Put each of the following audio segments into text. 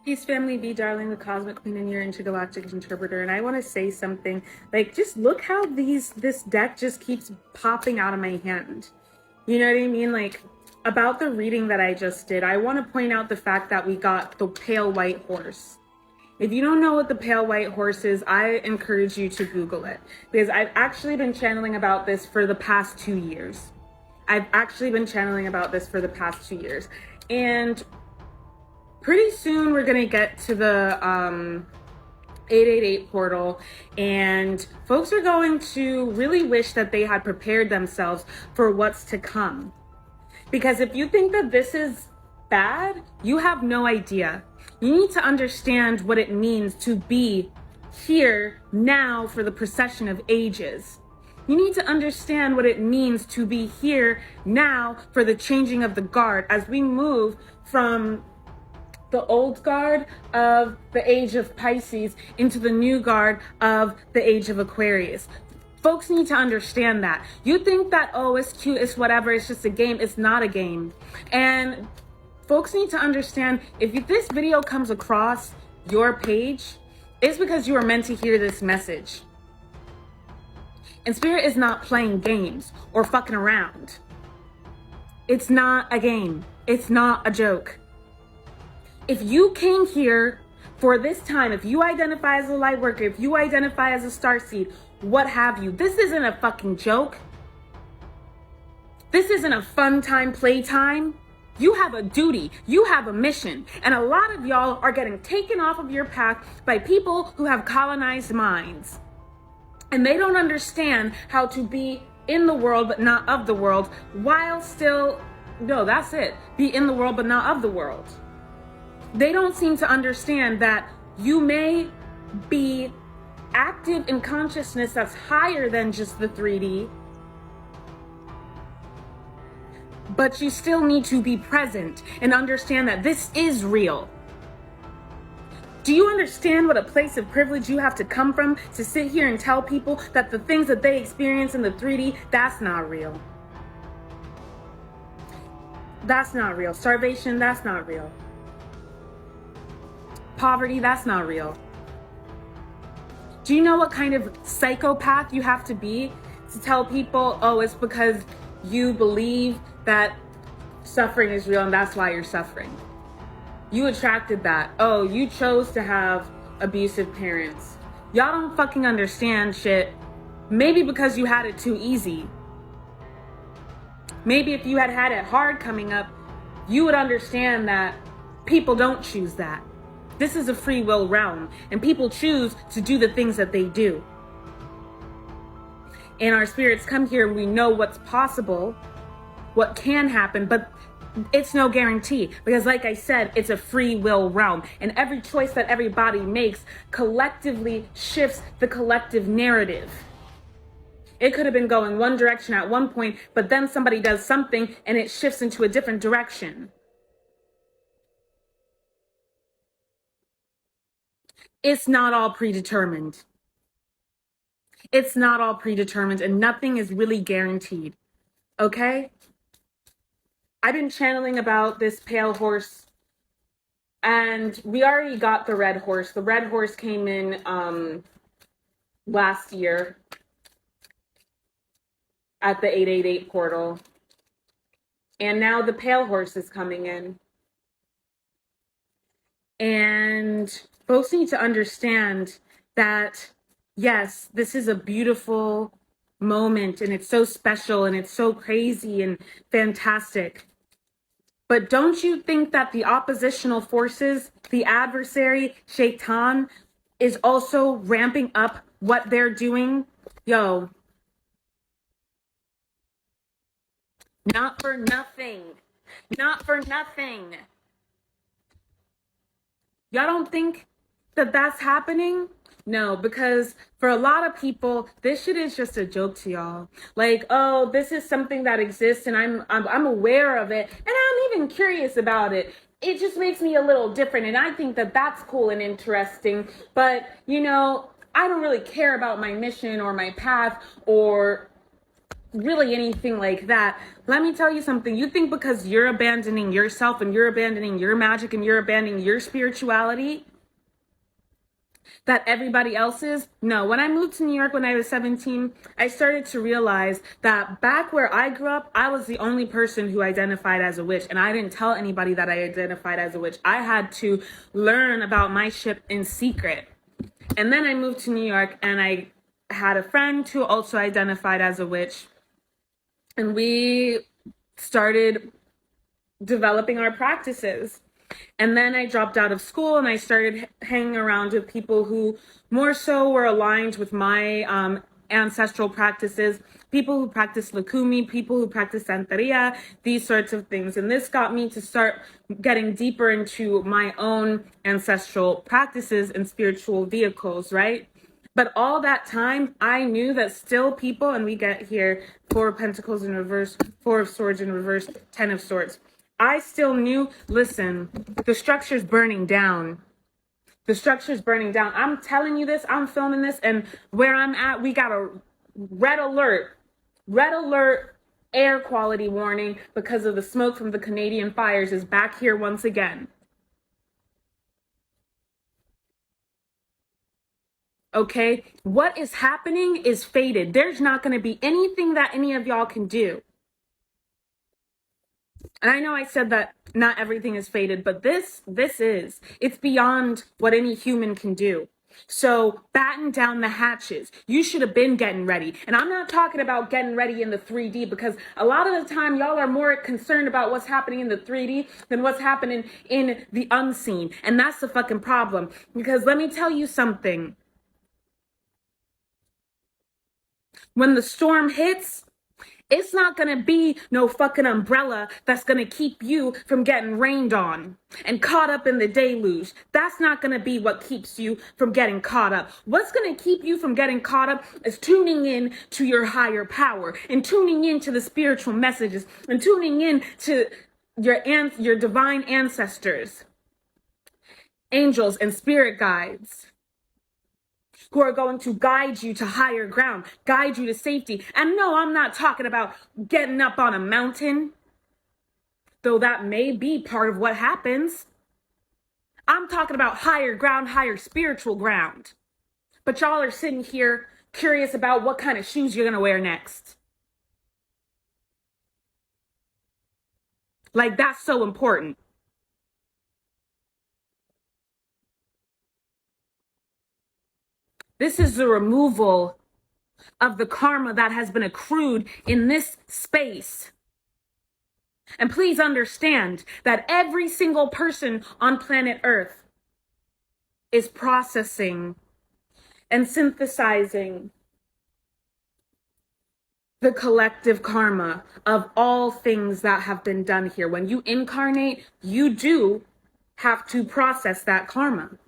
Peace family, Vie Darling, the cosmic queen, and your intergalactic interpreter. And I want to say something, like, just look how this deck just keeps popping out of my hand. You know what I mean? Like, about the reading that I just did, I want to point out the fact that we got the pale white horse. If you don't know what the pale white horse is, I encourage you to Google it, because I've actually been channeling about this for the past 2 years. And pretty soon we're gonna get to the 888 portal, and folks are going to really wish that they had prepared themselves for what's to come. Because if you think that this is bad, you have no idea. You need to understand what it means to be here now for the procession of ages. You need to understand what it means to be here now for the changing of the guard as we move from the old guard of the age of Pisces into the new guard of the age of Aquarius. Folks need to understand that. You think that, oh, it's cute, it's whatever, it's just a game. It's not a game. And folks need to understand, if this video comes across your page, it's because you are meant to hear this message. And Spirit is not playing games or fucking around. It's not a game. It's not a joke. If you came here for this time, if you identify as a light worker, if you identify as a star seed, what have you, this isn't a fucking joke. This isn't a fun time, playtime. You have a duty, you have a mission, and a lot of y'all are getting taken off of your path by people who have colonized minds. And they don't understand how to be in the world but not of the world, while still, no, that's it, be in the world but not of the world. They don't seem to understand that you may be active in consciousness that's higher than just the 3D, but you still need to be present and understand that this is real. Do you understand what a place of privilege you have to come from to sit here and tell people that the things that they experience in the 3D, that's not real? That's not real. Starvation, that's not real. Poverty, that's not real. Do you know what kind of psychopath you have to be to tell people, oh, it's because you believe that suffering is real and that's why you're suffering? You attracted that. Oh, you chose to have abusive parents. Y'all don't fucking understand shit. Maybe because you had it too easy. Maybe if you had had it hard coming up, you would understand that people don't choose that. This is a free will realm, and people choose to do the things that they do. And our spirits come here and we know what's possible, what can happen, but it's no guarantee, because like I said, it's a free will realm, and every choice that everybody makes collectively shifts the collective narrative. It could have been going one direction at one point, but then somebody does something and it shifts into a different direction. It's not all predetermined. It's not all predetermined, and nothing is really guaranteed. Okay? I've been channeling about this pale horse, and we already got the red horse. The red horse came in last year at the 888 portal. And now the pale horse is coming in. And folks need to understand that, yes, this is a beautiful moment, and it's so special, and it's so crazy and fantastic. But don't you think that the oppositional forces, the adversary, Shaitan, is also ramping up what they're doing? Yo. Not for nothing. Not for nothing. Y'all don't think that that's happening? No, because for a lot of people, this shit is just a joke to y'all. Like, oh, this is something that exists, and I'm aware of it, and I'm even curious about it. It just makes me a little different, and I think that that's cool and interesting. But, you know, I don't really care about my mission or my path or really anything like that. Let me tell you something. You think because you're abandoning yourself and you're abandoning your magic and you're abandoning your spirituality that everybody else is? No. When I moved to New York when I was 17, I started to realize that back where I grew up, I was the only person who identified as a witch. And I didn't tell anybody that I identified as a witch. I had to learn about my shit in secret. And then I moved to New York and I had a friend who also identified as a witch. And we started developing our practices. And then I dropped out of school and I started hanging around with people who more so were aligned with my ancestral practices, people who practice 𝗪𝗂𝗎, people who practice Santeria, these sorts of things. And this got me to start getting deeper into my own ancestral practices and spiritual vehicles, right? But all that time, I knew that still people, and we get here 4 of Pentacles in reverse, 4 of Swords in reverse, 10 of Swords. I still knew, listen, the structure's burning down. The structure's burning down. I'm telling you this, I'm filming this, and where I'm at, we got a red alert air quality warning because of the smoke from the Canadian fires is back here once again. Okay, what is happening is fated. There's not going to be anything that any of y'all can do. And I know I said that not everything is fated, but this is. It's beyond what any human can do. So batten down the hatches. You should have been getting ready. And I'm not talking about getting ready in the 3D because a lot of the time y'all are more concerned about what's happening in the 3D than what's happening in the unseen. And that's the fucking problem. Because let me tell you something. When the storm hits, it's not going to be no fucking umbrella that's going to keep you from getting rained on and caught up in the deluge. That's not going to be what keeps you from getting caught up. What's going to keep you from getting caught up is tuning in to your higher power and tuning in to the spiritual messages and tuning in to your divine ancestors, angels and spirit guides, who are going to guide you to higher ground, guide you to safety. And no, I'm not talking about getting up on a mountain, though that may be part of what happens. I'm talking about higher ground, higher spiritual ground. But y'all are sitting here curious about what kind of shoes you're going to wear next. Like, that's so important. This is the removal of the karma that has been accrued in this space. And please understand that every single person on planet Earth is processing and synthesizing the collective karma of all things that have been done here. When you incarnate, you do have to process that karma.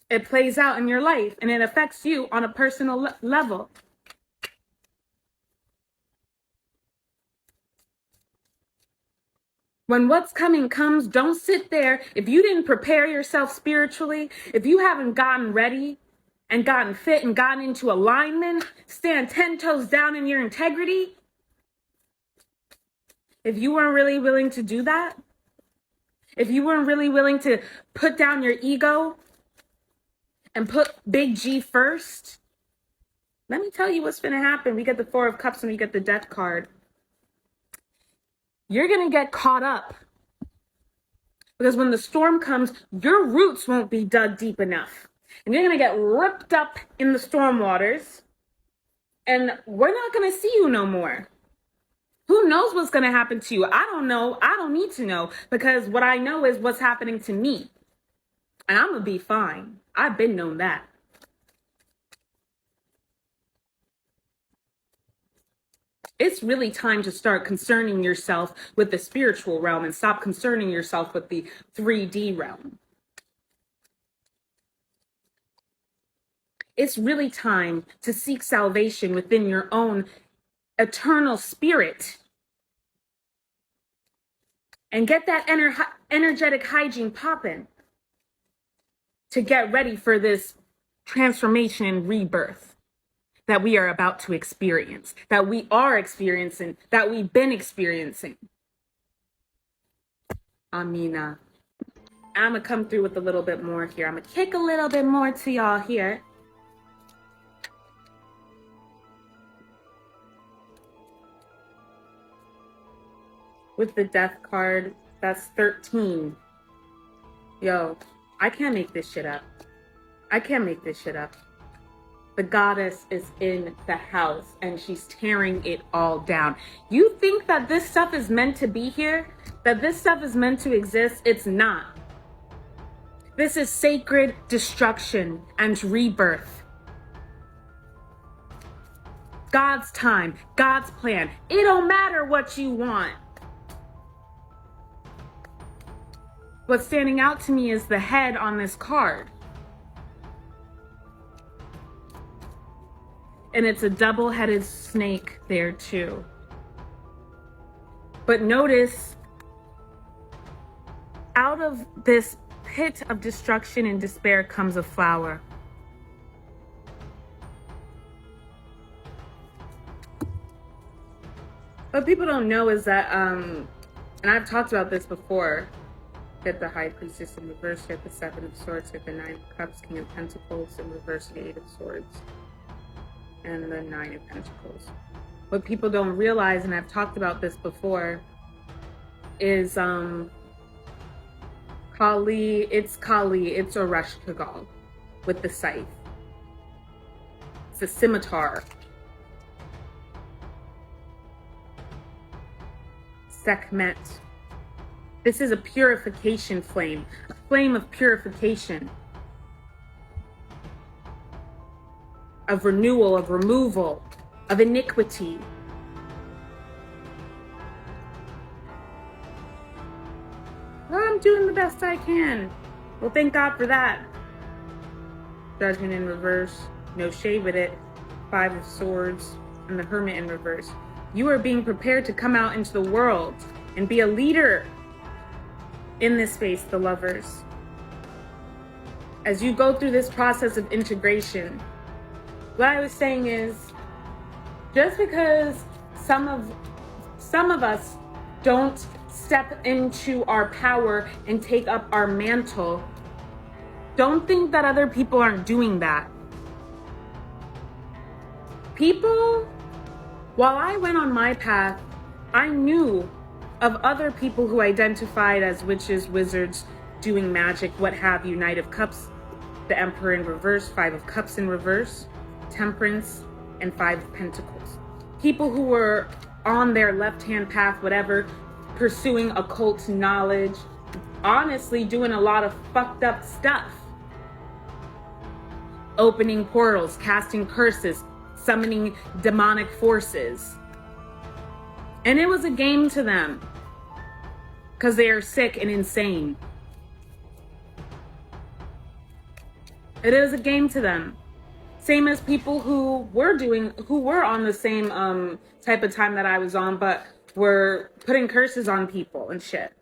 It plays out in your life and it affects you on a personal level. When what's coming comes, don't sit there. If you didn't prepare yourself spiritually, if you haven't gotten ready and gotten fit and gotten into alignment, stand 10 toes down in your integrity. If you weren't really willing to do that, if you weren't really willing to put down your ego and put Big G first, let me tell you what's going to happen. We get the 4 of Cups and we get the Death card. You're going to get caught up. Because when the storm comes, your roots won't be dug deep enough. And you're going to get ripped up in the storm waters. And we're not going to see you no more. Who knows what's going to happen to you? I don't know. I don't need to know. Because what I know is what's happening to me. And I'm going to be fine. I've been known that. It's really time to start concerning yourself with the spiritual realm and stop concerning yourself with the 3D realm. It's really time to seek salvation within your own eternal spirit and get that energetic hygiene popping to get ready for this transformation and rebirth. that we are about to experience, that we are experiencing, that we've been experiencing. Amina. I'm going to come through with a little bit more here. I'm going to kick a little bit more to y'all here. With the death card, that's 13. Yo, I can't make this shit up. I can't make this shit up. The goddess is in the house and she's tearing it all down. You think that this stuff is meant to be here? That this stuff is meant to exist? It's not. This is sacred destruction and rebirth. God's time, God's plan. It don't matter what you want. What's standing out to me is the head on this card. And it's a double-headed snake there too. But notice, out of this pit of destruction and despair comes a flower. What people don't know is that, and I've talked about this before, get the High Priestess in reverse, get the Seven of Swords, get the Nine of Cups, King of Pentacles in reverse, the Eight of Swords, and the Nine of Pentacles. What people don't realize, and I've talked about this before, is 𝗂𝗪, it's 𝗂𝗪 with the scythe. It's a scimitar. Sekhmet. This is a purification flame, a flame of purification, of renewal, of removal, of iniquity. Well, I'm doing the best I can. Well, thank God for that. Judgment in reverse, no shade with it, Five of Swords, and the Hermit in reverse. You are being prepared to come out into the world and be a leader in this space, the lovers. As you go through this process of integration, what I was saying is, just because some of us don't step into our power and take up our mantle, don't think that other people aren't doing that. People, while I went on my path, I knew of other people who identified as witches, wizards, doing magic, what have you. Knight of Cups, the Emperor in reverse, Five of Cups in reverse, Temperance, and Five of Pentacles. People who were on their left-hand path, whatever, pursuing occult knowledge, honestly doing a lot of fucked up stuff. Opening portals, casting curses, summoning demonic forces. And it was a game to them because they are sick and insane. It is a game to them. Same as people who were on the same type of time that I was on, but were putting curses on people and shit.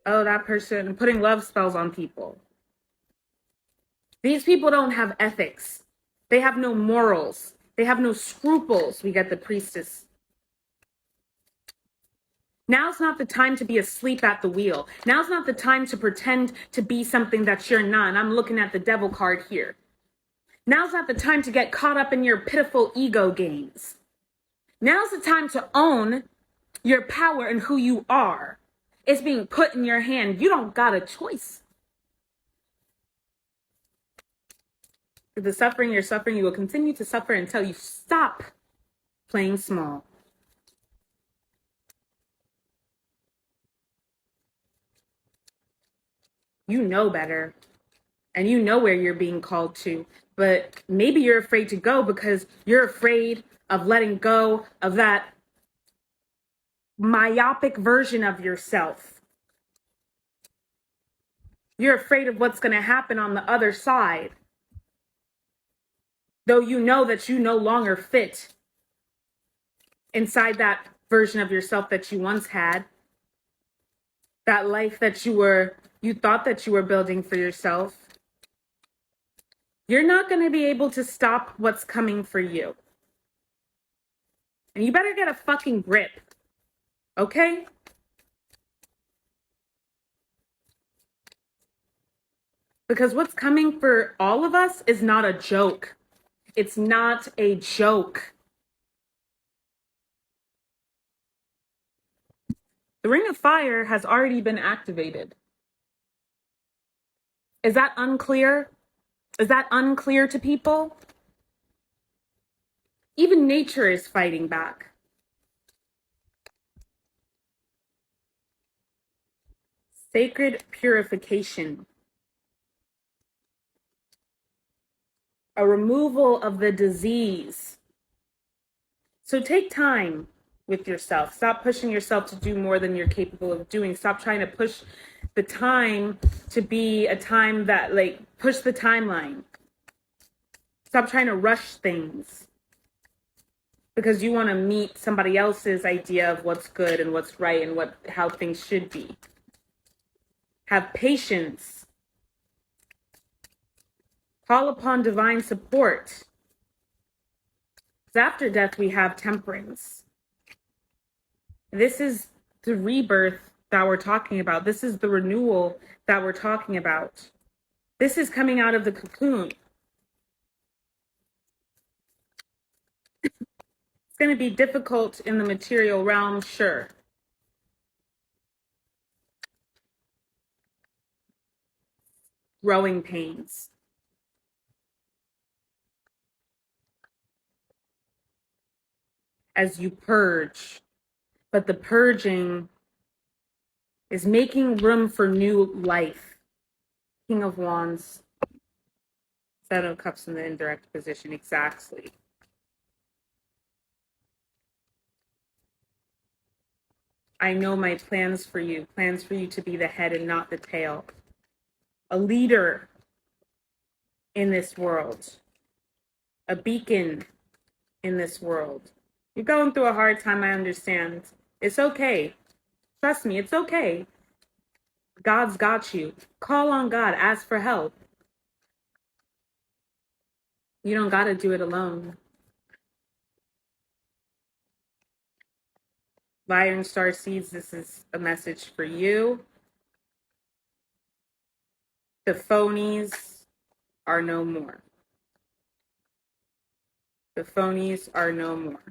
Oh, that person, putting love spells on people. These people don't have ethics. They have no morals. They have no scruples. We get the Priestess. Now's not the time to be asleep at the wheel. Now's not the time to pretend to be something that you're not. And I'm looking at the Devil card here. Now's not the time to get caught up in your pitiful ego games. Now's the time to own your power and who you are. It's being put in your hand. You don't got a choice. If the suffering you're suffering, you will continue to suffer until you stop playing small. You know better, and you know where you're being called to, but maybe you're afraid to go because you're afraid of letting go of that myopic version of yourself. You're afraid of what's going to happen on the other side, though you know that you no longer fit inside that version of yourself that you once had, that life that you thought that you were building for yourself. You're not going to be able to stop what's coming for you. And you better get a fucking grip. Okay? Because what's coming for all of us is not a joke. It's not a joke. The Ring of Fire has already been activated. Is that unclear? Is that unclear to people? Even nature is fighting back. Sacred purification. A removal of the disease. So take time with yourself. Stop pushing yourself to do more than you're capable of doing. Stop trying to push the time to be a time that, like, push the timeline. Stop trying to rush things because you want to meet somebody else's idea of what's good and what's right and how things should be. Have patience. Call upon divine support. After death, we have temperance. This is the rebirth that we're talking about. This is the renewal that we're talking about. This is coming out of the cocoon. It's going to be difficult in the material realm, sure. Growing pains. As you purge. But the purging is making room for new life. King of Wands. Seven of Cups in the indirect position. Exactly. I know my plans for you to be the head and not the tail. A leader in this world. A beacon in this world. You're going through a hard time, I understand. It's okay. Trust me, it's okay. God's got you. Call on God. Ask for help. You don't got to do it alone. Fire and Star Seeds, this is a message for you. The phonies are no more. The phonies are no more.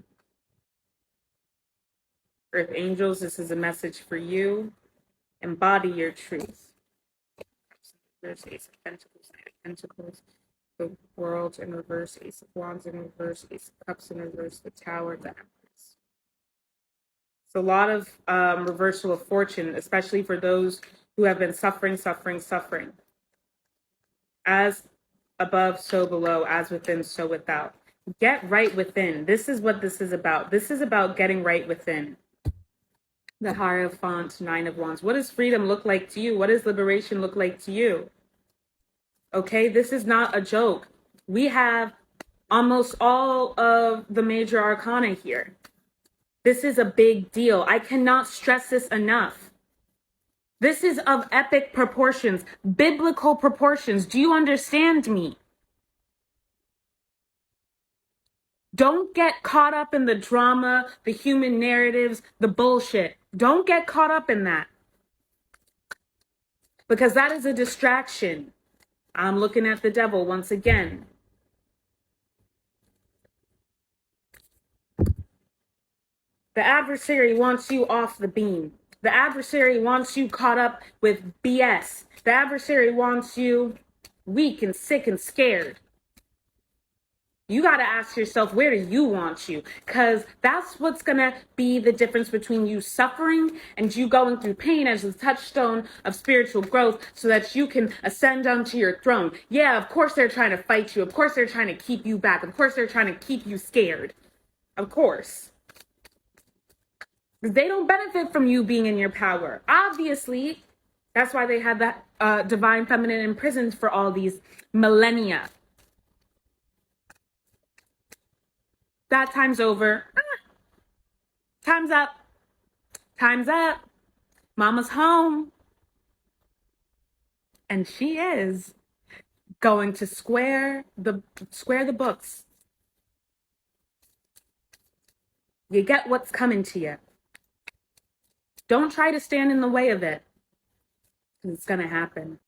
Earth Angels, this is a message for you. Embody your truth. There's Ace of Pentacles, Knight of Pentacles, the World in reverse, Ace of Wands in reverse, Ace of Cups in reverse, the Tower, the Empress. It's a lot of reversal of fortune, especially for those who have been suffering. As above, so below, as within, so without. Get right within. This is what this is about. This is about getting right within. The Hierophant, Nine of Wands. What does freedom look like to you? What does liberation look like to you? Okay, this is not a joke. We have almost all of the major arcana here. This is a big deal. I cannot stress this enough. This is of epic proportions, biblical proportions. Do you understand me? Don't get caught up in the drama, the human narratives, the bullshit. Don't get caught up in that. Because that is a distraction. I'm looking at the devil once again. The adversary wants you off the beam. The adversary wants you caught up with BS. The adversary wants you weak and sick and scared. You got to ask yourself, where do you want you? Because that's what's going to be the difference between you suffering and you going through pain as the touchstone of spiritual growth so that you can ascend onto your throne. Yeah, of course they're trying to fight you. Of course they're trying to keep you back. Of course they're trying to keep you scared. Of course. They don't benefit from you being in your power. Obviously, that's why they had that divine feminine imprisoned for all these millennia. That time's over. Time's up. Time's up. Mama's home. And she is going to square the books. You get what's coming to you. Don't try to stand in the way of it. It's going to happen.